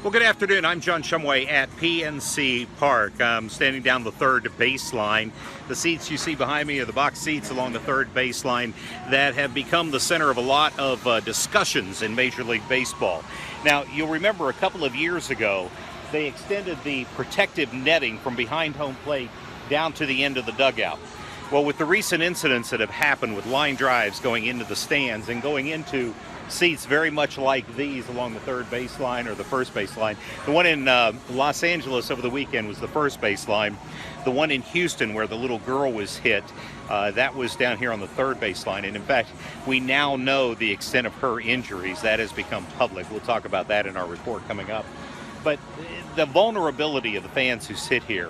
Well, good afternoon. I'm John Shumway at PNC Park. I'm standing down the third baseline. The seats you see behind me are the box seats along the third baseline that have become the center of a lot of discussions in Major League Baseball. Now, you'll remember a couple of years ago, they extended the protective netting from behind home plate down to the end of the dugout. Well, with the recent incidents that have happened with line drives going into the stands and going into seats very much like these along the third baseline or the first baseline. The one in Los Angeles over the weekend was the first baseline. The one in Houston where the little girl was hit, that was down here on the third baseline. And in fact, we now know the extent of her injuries. That has become public. We'll talk about that in our report coming up. But the vulnerability of the fans who sit here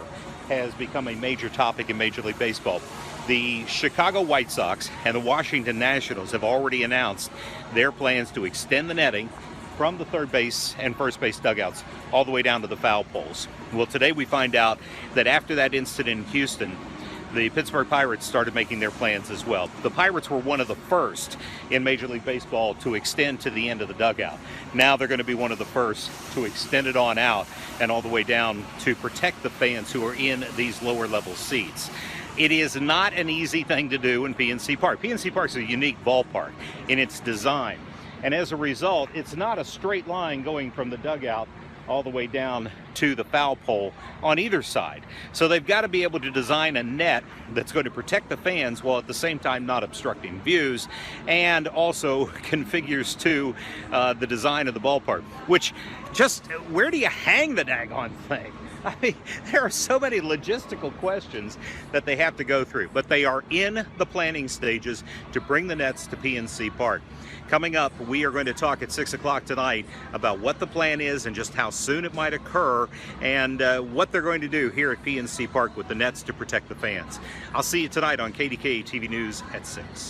has become a major topic in Major League Baseball. The Chicago White Sox and the Washington Nationals have already announced their plans to extend the netting from the third base and first base dugouts all the way down to the foul poles. Well, today we find out that after that incident in Houston, the Pittsburgh Pirates started making their plans as well. The Pirates were one of the first in Major League Baseball to extend to the end of the dugout. Now they're going to be one of the first to extend it on out and all the way down to protect the fans who are in these lower level seats. It is not an easy thing to do in PNC Park. PNC Park is a unique ballpark in its design. And as a result, it's not a straight line going from the dugout all the way down to the foul pole on either side. So they've got to be able to design a net that's going to protect the fans while at the same time not obstructing views, and also configures to the design of the ballpark, which just, where do you hang the daggone thing? I mean, there are so many logistical questions that they have to go through, but they are in the planning stages to bring the nets to PNC Park. Coming up, we are going to talk at 6 o'clock tonight about what the plan is and just how soon it might occur, and what they're going to do here at PNC Park with the nets to protect the fans. I'll see you tonight on KDKA-TV News at 6.